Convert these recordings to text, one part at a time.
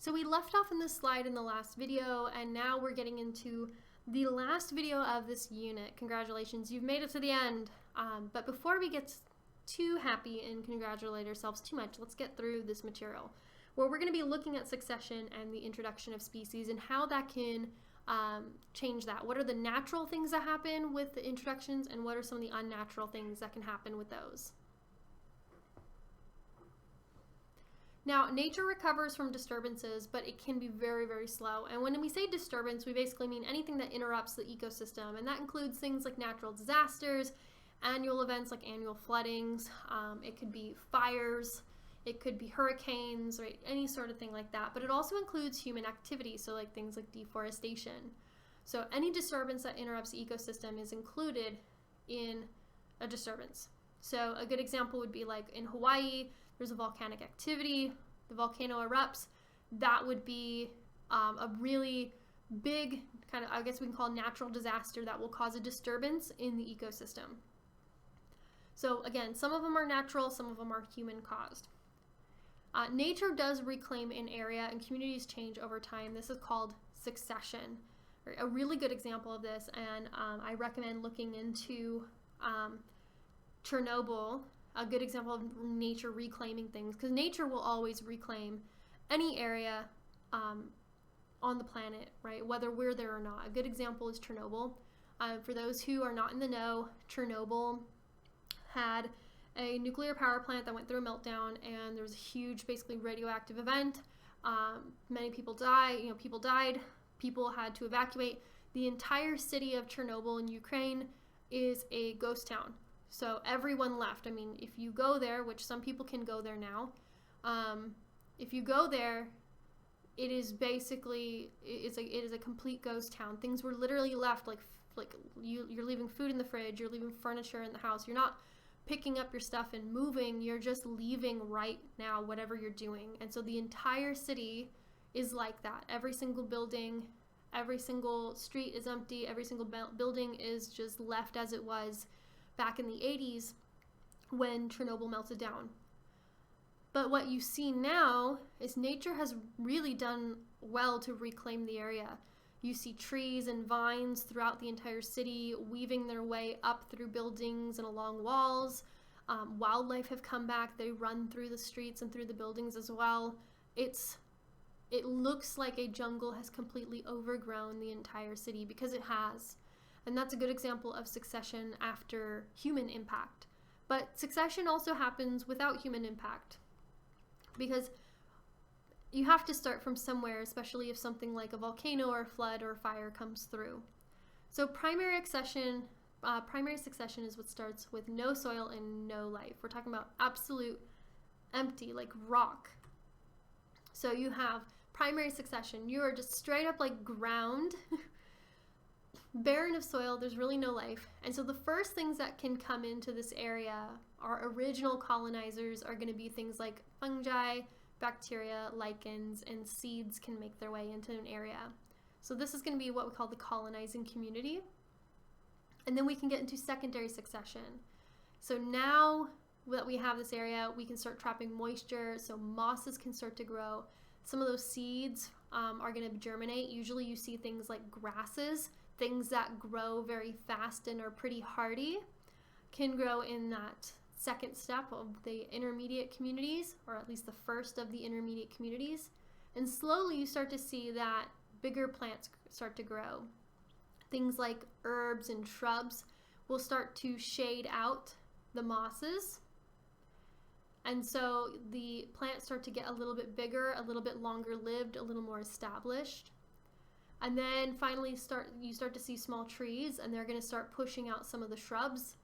So we left off in this slide in the last video, and now we're getting into the last video of this unit. Congratulations, you've made it to the end. But before we get too happy and congratulate ourselves too much, let's get through this material, where we're going to be looking at succession and the introduction of species and how that can change that. What are the natural things that happen with the introductions, and what are some of the unnatural things that can happen with those? Now, nature recovers from disturbances, but it can be very, very slow. And when we say disturbance, we basically mean anything that interrupts the ecosystem. And that includes things like natural disasters, annual events like annual floodings. It could be fires. It could be hurricanes, right? Any sort of thing like that. But it also includes human activity, so like things like deforestation. So any disturbance that interrupts the ecosystem is included in a disturbance. So a good example would be like in Hawaii, there's a volcanic activity, the volcano erupts. That would be a really big kind of, I guess we can call natural disaster that will cause a disturbance in the ecosystem. So again, some of them are natural, some of them are human caused. Nature does reclaim an area and communities change over time. This is called succession. A really good example of this, and I recommend looking into Chernobyl, a good example of nature reclaiming things, because nature will always reclaim any area on the planet, right? Whether we're there or not. A good example is Chernobyl. For those who are not in the know, Chernobyl had a nuclear power plant that went through a meltdown, and there was a huge, basically radioactive event. Many people died. People died. People had to evacuate. The entire city of Chernobyl in Ukraine is a ghost town. So everyone left. I mean, if you go there, which some people can go there now, if you go there, it is basically, it is a complete ghost town. Things were literally left, like you're leaving food in the fridge, you're leaving furniture in the house, you're not picking up your stuff and moving, you're just leaving right now, whatever you're doing. And so the entire city is like that. Every single building, every single street is empty, every single building is just left as it was back in the 80s when Chernobyl melted down. But what you see now is nature has really done well to reclaim the area. You see trees and vines throughout the entire city weaving their way up through buildings and along walls. Wildlife have come back. They run through the streets and through the buildings as well. It looks like a jungle has completely overgrown the entire city, because it has. And that's a good example of succession after human impact. But succession also happens without human impact, because you have to start from somewhere, especially if something like a volcano or a flood or a fire comes through. So primary succession is what starts with no soil and no life. We're talking about absolute empty, like rock. So you have primary succession. You are just straight up like ground, barren of soil. There's really no life. And so the first things that can come into this area, our original colonizers, are going to be things like fungi, bacteria, lichens, and seeds can make their way into an area. So this is going to be what we call the colonizing community. And then we can get into secondary succession. So now that we have this area, we can start trapping moisture, so mosses can start to grow. Some of those seeds are going to germinate. Usually you see things like grasses, things that grow very fast and are pretty hardy, can grow in that second step of the intermediate communities, or at least the first of the intermediate communities. And slowly you start to see that bigger plants start to grow. Things like herbs and shrubs will start to shade out the mosses. And so the plants start to get a little bit bigger, a little bit longer lived, a little more established. And then finally you start to see small trees, and they're going to start pushing out some of the shrubs.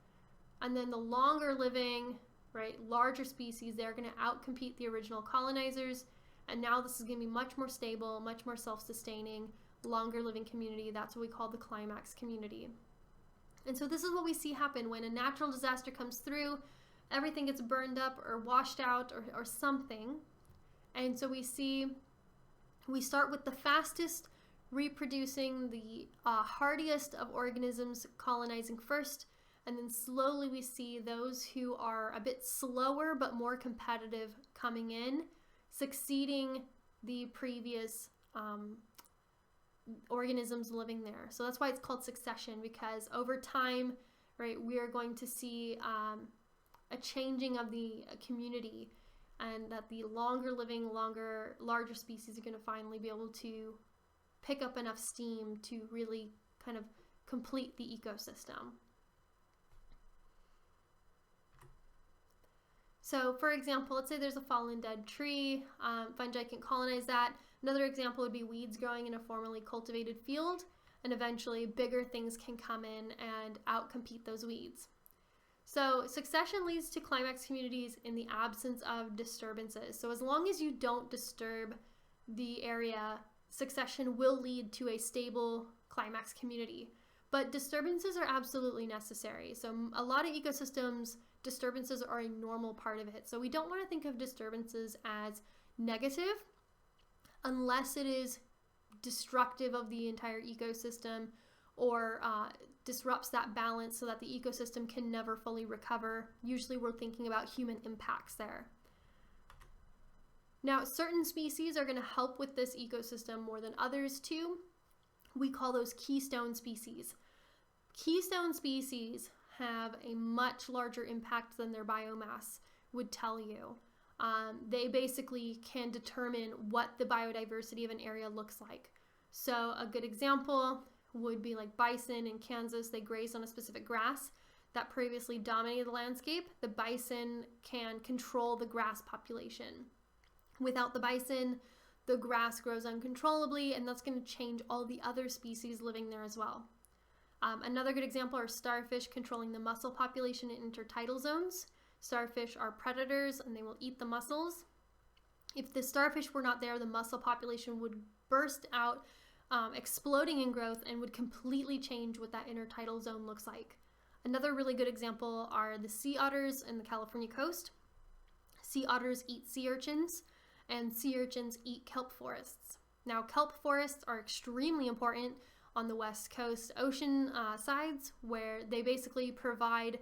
And then the longer living, right, larger species, they're going to outcompete the original colonizers. And now this is going to be much more stable, much more self-sustaining, longer living community. That's what we call the climax community. And so this is what we see happen when a natural disaster comes through. Everything gets burned up or washed out or something. And so we start with the fastest reproducing, the hardiest of organisms colonizing first. And then slowly we see those who are a bit slower but more competitive coming in, succeeding the previous organisms living there. So that's why it's called succession, because over time, right, we are going to see a changing of the community, and that the longer living, larger species are going to finally be able to pick up enough steam to really kind of complete the ecosystem. So for example, let's say there's a fallen dead tree, fungi can colonize that. Another example would be weeds growing in a formerly cultivated field, and eventually bigger things can come in and outcompete those weeds. So succession leads to climax communities in the absence of disturbances. So as long as you don't disturb the area, succession will lead to a stable climax community. But disturbances are absolutely necessary. So a lot of ecosystems, disturbances are a normal part of it. So we don't want to think of disturbances as negative unless it is destructive of the entire ecosystem, or disrupts that balance so that the ecosystem can never fully recover. Usually we're thinking about human impacts there. Now, certain species are going to help with this ecosystem more than others too. We call those keystone species. Keystone species have a much larger impact than their biomass would tell you. They basically can determine what the biodiversity of an area looks like. So a good example would be like bison in Kansas. They graze on a specific grass that previously dominated the landscape. The bison can control the grass population. Without the bison, the grass grows uncontrollably, and that's going to change all the other species living there as well. Another good example are starfish controlling the mussel population in intertidal zones. Starfish are predators and they will eat the mussels. If the starfish were not there, the mussel population would burst out, exploding in growth, and would completely change what that intertidal zone looks like. Another really good example are the sea otters in the California coast. Sea otters eat sea urchins, and sea urchins eat kelp forests. Now, kelp forests are extremely important on the west coast ocean sides, where they basically provide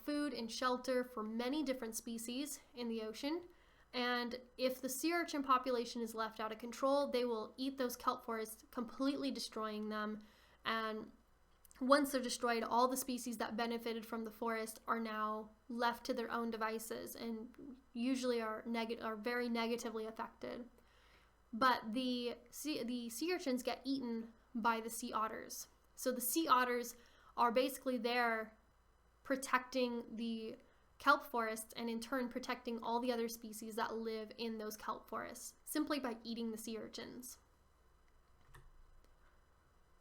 food and shelter for many different species in the ocean. And if the sea urchin population is left out of control, they will eat those kelp forests, completely destroying them. And once they're destroyed, all the species that benefited from the forest are now left to their own devices, and usually are very negatively affected. But the sea urchins get eaten by the sea otters. So the sea otters are basically there protecting the kelp forests, and in turn protecting all the other species that live in those kelp forests, simply by eating the sea urchins.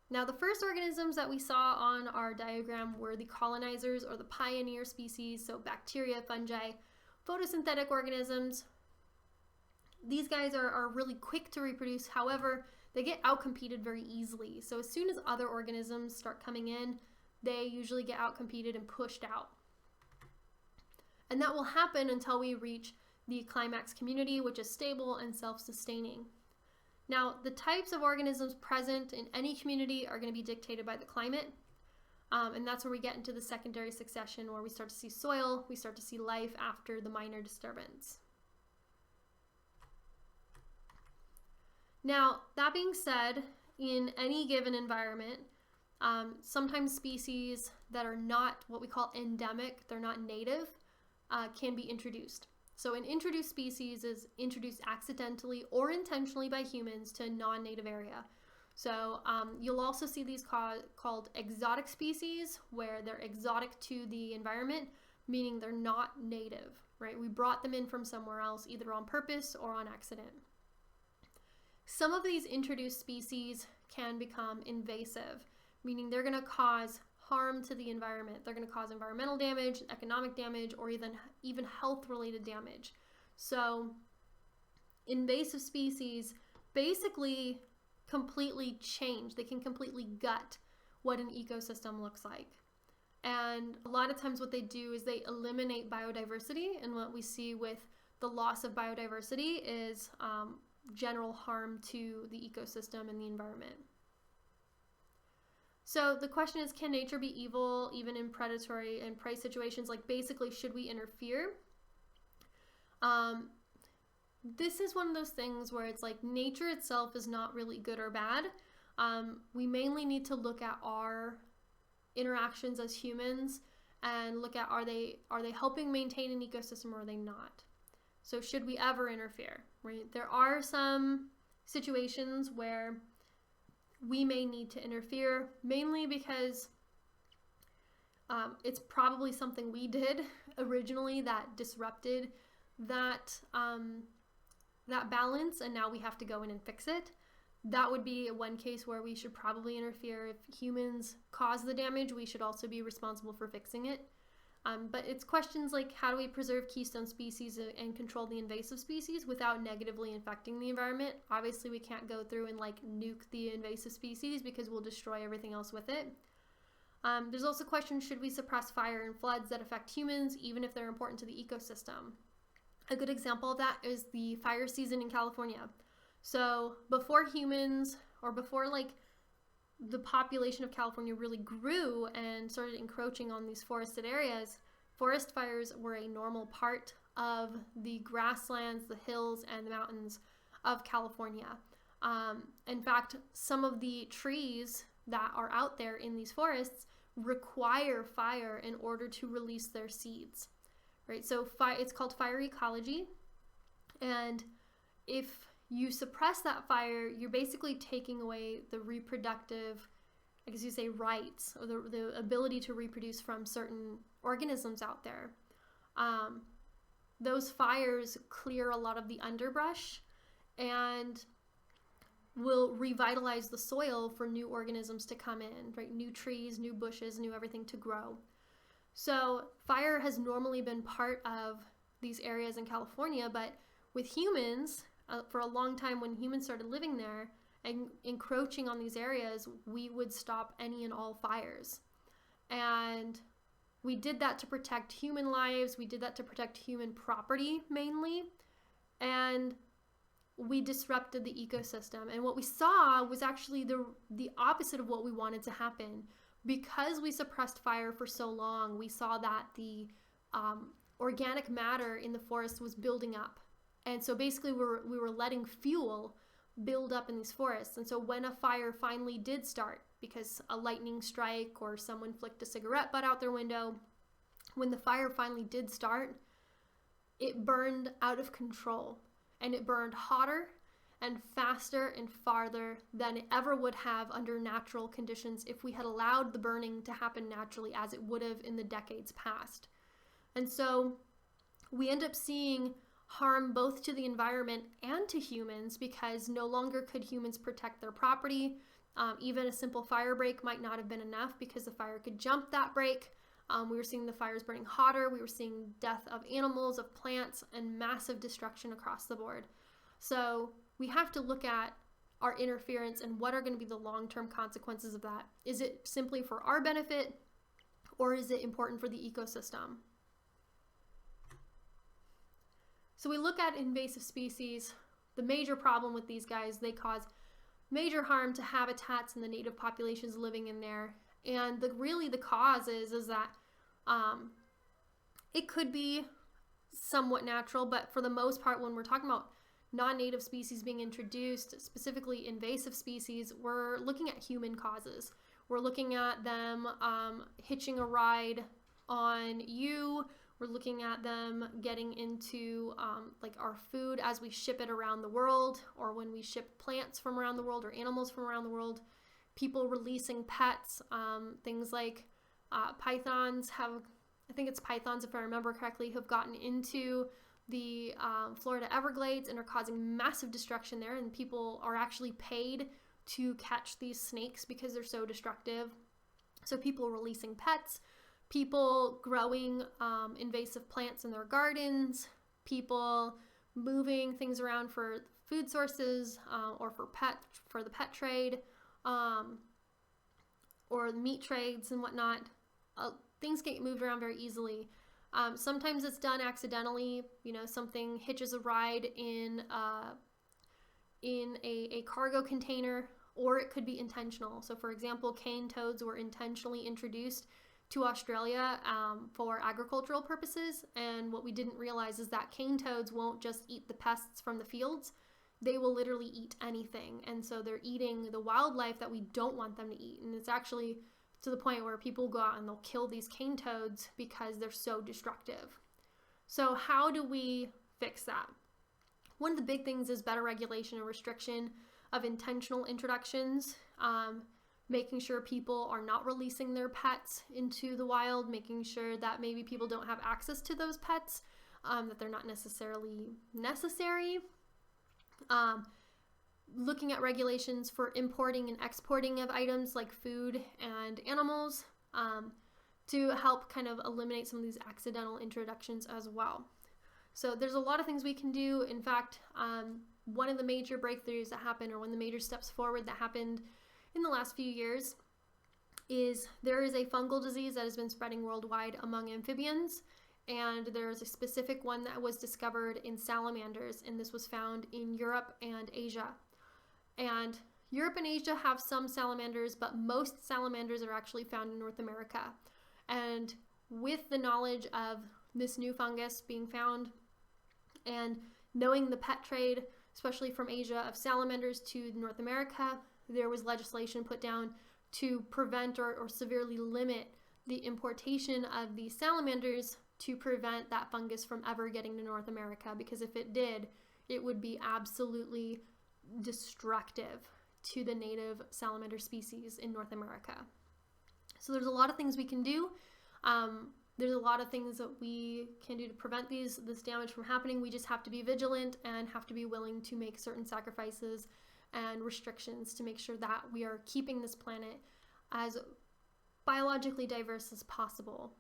Now, the first organisms that we saw on our diagram were the colonizers, or the pioneer species, so bacteria, fungi, photosynthetic organisms. These guys are really quick to reproduce. However, they get outcompeted very easily. So as soon as other organisms start coming in, they usually get outcompeted and pushed out. And that will happen until we reach the climax community, which is stable and self-sustaining. Now, the types of organisms present in any community are going to be dictated by the climate. And that's where we get into the secondary succession, where we start to see soil, we start to see life after the minor disturbance. Now, that being said, in any given environment, sometimes species that are not what we call endemic, they're not native, can be introduced. So an introduced species is introduced accidentally or intentionally by humans to a non-native area. So you'll also see these called exotic species, where they're exotic to the environment, meaning they're not native, right? We brought them in from somewhere else, either on purpose or on accident. Some of these introduced species can become invasive, meaning they're going to cause harm to the environment. They're going to cause environmental damage, economic damage, or even health-related damage. So invasive species basically completely change. They can completely gut what an ecosystem looks like. And a lot of times what they do is they eliminate biodiversity, and what we see with the loss of biodiversity is general harm to the ecosystem and the environment. So the question is, can nature be evil even in predatory and prey situations? Like, basically, should we interfere? this is one of those things where it's like nature itself is not really good or bad. We mainly need to look at our interactions as humans and look at are they helping maintain an ecosystem or are they not? So should we ever interfere, right? There are some situations where we may need to interfere, mainly because it's probably something we did originally that disrupted that that balance, and now we have to go in and fix it. That would be one case where we should probably interfere. If humans cause the damage, we should also be responsible for fixing it. But it's questions like, how do we preserve keystone species and control the invasive species without negatively affecting the environment? Obviously, we can't go through and like nuke the invasive species because we'll destroy everything else with it. There's also questions, should we suppress fire and floods that affect humans, even if they're important to the ecosystem? A good example of that is the fire season in California. So before humans, or before like the population of California really grew and started encroaching on these forested areas, forest fires were a normal part of the grasslands, the hills, and the mountains of California. In fact, some of the trees that are out there in these forests require fire in order to release their seeds, right? So it's called fire ecology, and if you suppress that fire, you're basically taking away the reproductive, I guess you say, rights, or the ability to reproduce from certain organisms out there. Those fires clear a lot of the underbrush and will revitalize the soil for new organisms to come in, right? New trees, new bushes, new everything to grow. So fire has normally been part of these areas in California, but with humans, for a long time when humans started living there and encroaching on these areas, we would stop any and all fires. And we did that to protect human lives. We did that to protect human property mainly. And we disrupted the ecosystem. And what we saw was actually the opposite of what we wanted to happen. Because we suppressed fire for so long, we saw that the organic matter in the forest was building up. And so basically we were letting fuel build up in these forests. And so when a fire finally did start, because a lightning strike or someone flicked a cigarette butt out their window, when the fire finally did start, it burned out of control. And it burned hotter and faster and farther than it ever would have under natural conditions if we had allowed the burning to happen naturally as it would have in the decades past. And so we end up seeing harm both to the environment and to humans, because no longer could humans protect their property. Even a simple fire break might not have been enough because the fire could jump that break. We were seeing the fires burning hotter. We were seeing death of animals, of plants, and massive destruction across the board. So we have to look at our interference and what are going to be the long-term consequences of that. Is it simply for our benefit, or is it important for the ecosystem? So we look at invasive species. The major problem with these guys, they cause major harm to habitats and the native populations living in there. And really the cause is that it could be somewhat natural, but for the most part, when we're talking about non-native species being introduced, specifically invasive species, we're looking at human causes. We're looking at them hitching a ride on you. We're looking at them getting into like our food as we ship it around the world, or when we ship plants from around the world or animals from around the world. People releasing pets, things like pythons have, I think it's pythons if I remember correctly, have gotten into the Florida Everglades and are causing massive destruction there, and people are actually paid to catch these snakes because they're so destructive. So people releasing pets, people growing invasive plants in their gardens, people moving things around for food sources or for the pet trade, or meat trades and whatnot. Things get moved around very easily. Sometimes it's done accidentally. You know, something hitches a ride in a cargo container, or it could be intentional. So for example, cane toads were intentionally introduced to Australia for agricultural purposes. And what we didn't realize is that cane toads won't just eat the pests from the fields. They will literally eat anything. And so they're eating the wildlife that we don't want them to eat. And it's actually to the point where people go out and they'll kill these cane toads because they're so destructive. So how do we fix that? One of the big things is better regulation and restriction of intentional introductions, making sure people are not releasing their pets into the wild, making sure that maybe people don't have access to those pets, that they're not necessarily necessary. Looking at regulations for importing and exporting of items like food and animals, to help kind of eliminate some of these accidental introductions as well. So there's a lot of things we can do. In fact, one of the major breakthroughs that happened, or one of the major steps forward that happened in the last few years, is there is a fungal disease that has been spreading worldwide among amphibians, and there's a specific one that was discovered in salamanders, and this was found in Europe and Asia. And Europe and Asia have some salamanders, but most salamanders are actually found in North America. And with the knowledge of this new fungus being found, and knowing the pet trade, especially from Asia, of salamanders to North America, there was legislation put down to prevent or severely limit the importation of these salamanders to prevent that fungus from ever getting to North America, because if it did, it would be absolutely destructive to the native salamander species in North America. So there's a lot of things we can do. There's a lot of things that we can do to prevent this damage from happening. We just have to be vigilant and have to be willing to make certain sacrifices and restrictions to make sure that we are keeping this planet as biologically diverse as possible.